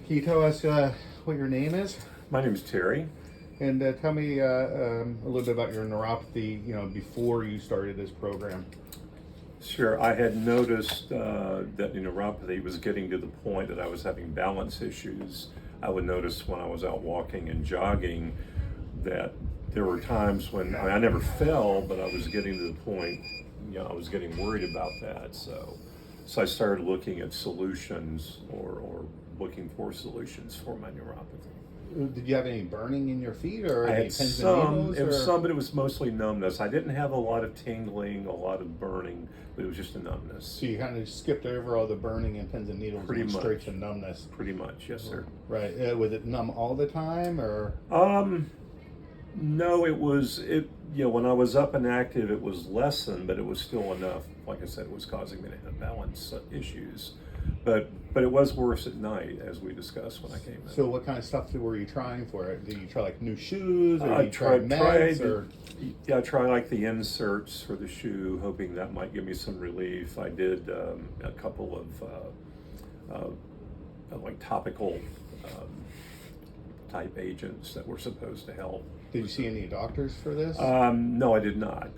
Can you tell us what your name is? My name is Terry. And tell me a little bit about your neuropathy, before you started this program. Sure, I had noticed that the neuropathy was getting to the point that I was having balance issues. I would notice when I was out walking and jogging that there were times when I never fell, but I was getting to the point, I was getting worried about that. So I started looking at solutions or looking for solutions for my neuropathy. Did you have any burning in your feet or I any had pins some, and needles? it was Or? some, but it was mostly numbness. I didn't have a lot of tingling, a lot of burning, but it was just a numbness. So you kind of skipped over all the burning and pins and needles Pretty and went much. straight to numbness. Pretty much, yes, sir. Right. Was it numb all the time or? No, when I was up and active, it was lessened, but it was still enough. Like I said, it was causing me to have balance issues. But it was worse at night, as we discussed when I came in. So what kind of stuff were you trying for it? Did you try like new shoes or I did you try meds or? I tried like the inserts for the shoe, hoping that might give me some relief. I did a couple of like topical type agents that were supposed to help. Did you see any doctors for this? No, I did not.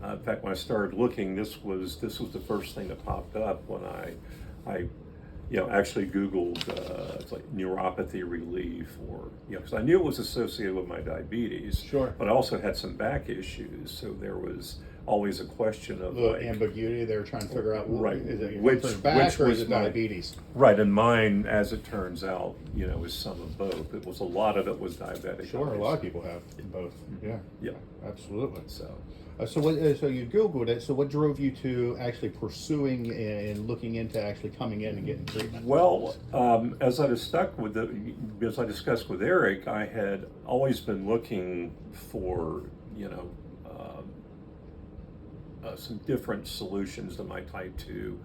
In fact, when I started looking, this was the first thing that popped up when I actually Googled it's like neuropathy relief, or because I knew it was associated with my diabetes. Sure. But I also had some back issues, so there was always a question of The ambiguity. They were trying to figure out, right, is it which back or was is it my diabetes? Right, and mine, as it turns out, is some of both. It was a lot of it was diabetic. Sure, a lot of people have both. Yeah. Yeah. Absolutely. So. So you Googled it. So what drove you to actually pursuing and looking into actually coming in and getting treatment? Well, as I discussed with Eric, I had always been looking for some different solutions to my type 2.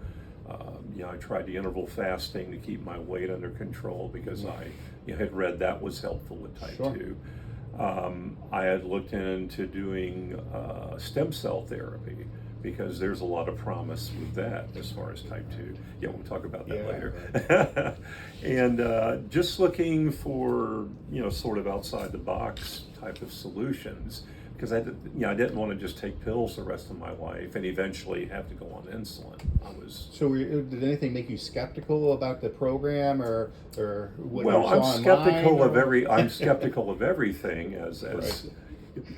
I tried the interval fasting to keep my weight under control because I had read that was helpful with type 2. I had looked into doing stem cell therapy because there's a lot of promise with that as far as type 2. Yeah, we'll talk about that later. Right. And just looking for, sort of outside the box type of solutions, because I didn't want to just take pills the rest of my life and eventually have to go on insulin. So did anything make you skeptical about the program or what you saw I'm online, skeptical or? of I'm skeptical of everything as Right.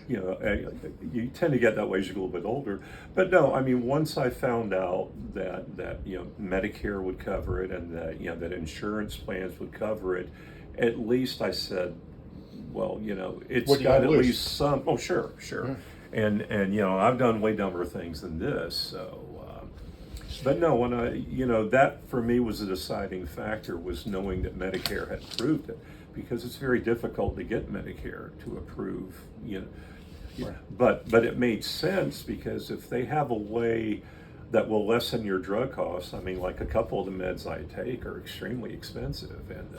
You tend to get that way as you get a little bit older. But no, I mean, once I found out that Medicare would cover it and that that insurance plans would cover it, at least I said, well, it's got at least some. Oh, sure. Yeah. And I've done way dumber things than this. So, but no, when that for me was a deciding factor, was knowing that Medicare had approved it, because it's very difficult to get Medicare to approve. Right. But it made sense, because if they have a way that will lessen your drug costs, I mean, like a couple of the meds I take are extremely expensive, and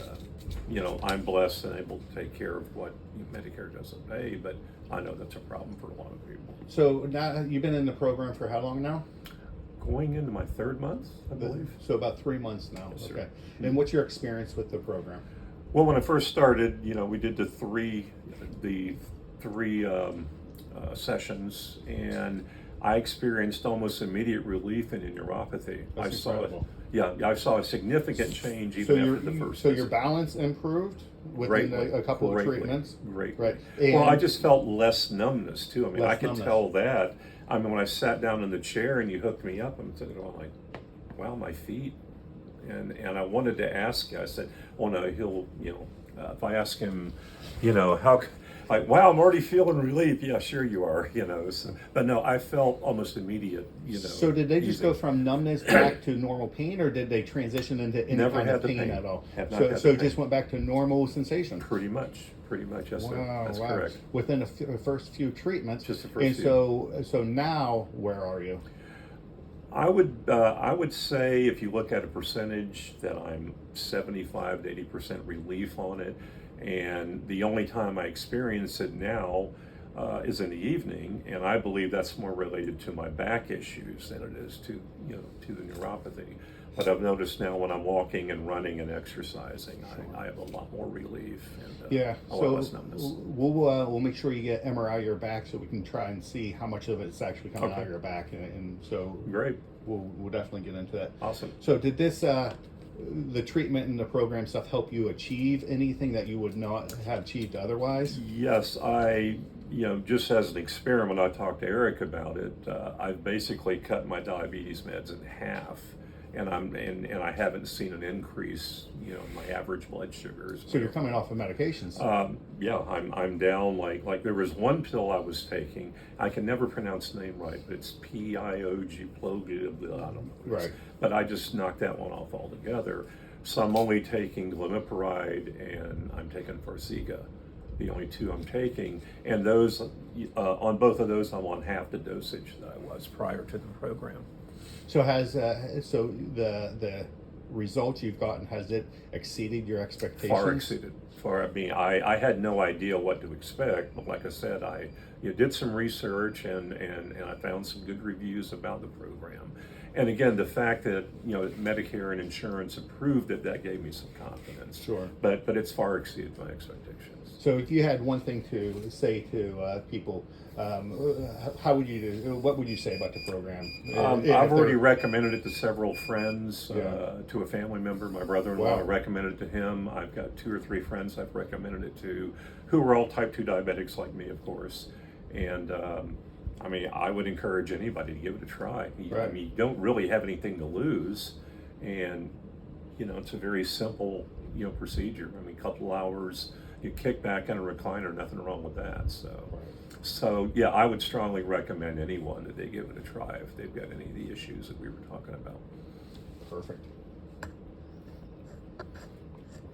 I'm blessed and able to take care of what Medicare doesn't pay, but I know that's a problem for a lot of people. So now you've been in the program for how long now? Going into my 3rd month, I believe. So about 3 months now. Yes, sir. Okay. And what's your experience with the program? Well, when I first started, we did the three sessions, and I experienced almost immediate relief in neuropathy. That's incredible. I saw a significant change even after the first. So your balance improved within a couple of treatments? Great. Right. Well, I just felt less numbness too. I mean, I could numbness. tell that. I mean, when I sat down in the chair and you hooked me up, I'm thinking, like, wow, my feet. And I wanted to ask you, I said, oh no, he'll, if I ask him, how, like, wow, I'm already feeling relief. Yeah, sure you are, So, but no, I felt almost immediate, So did they just go from numbness back to normal pain, or did they transition into any Never kind had of the pain pain. at all? Have not So had so the it just pain. went back to normal sensation? Pretty much, yes, sir. That's Wow. correct. Within the first few treatments. Just the first and few. So now where are you? I would say, if you look at a percentage, that I'm 75 to 80% relief on it, and the only time I experience it now, is in the evening, and I believe that's more related to my back issues than it is to to the neuropathy. But I've noticed now when I'm walking and running and exercising, I have a lot more relief and Yeah, a lot less so numbness. we'll make sure you get MRI of your back so we can try and see how much of it's actually coming out Okay. of your back, and so Great, we'll definitely get into that. awesome. So did this the treatment and the program stuff help you achieve anything that you would not have achieved otherwise? Yes, just as an experiment, I talked to Eric about it. I've basically cut my diabetes meds in half, and I haven't seen an increase, in my average blood sugars. So you're coming off of medications. Yeah, I'm down like there was one pill I was taking. I can never pronounce the name right, but it's PIOG, I don't know. Right. But I just knocked that one off altogether. So I'm only taking glimepiride and I'm taking Farxiga, the only two I'm taking. And those, on both of those, I'm on half the dosage that I was prior to the program. So has so the results you've gotten, has it exceeded your expectations? Far exceeded. I had no idea what to expect, but like I said, I did some research and I found some good reviews about the program. And again, the fact that Medicare and insurance approved it, that gave me some confidence. Sure. But it's far exceeded my expectations. So if you had one thing to say to people, how would you do? What would you say about the program? I've already recommended it to several friends, Yeah. to a family member. My brother-in-law, Wow. I recommended it to him. I've got 2 or 3 friends I've recommended it to, who are all type 2 diabetics like me, of course. And I would encourage anybody to give it a try. Right. You don't really have anything to lose, and it's a very simple procedure. A couple hours, you kick back in a recliner, nothing wrong with that. So yeah, I would strongly recommend anyone that they give it a try if they've got any of the issues that we were talking about. Perfect.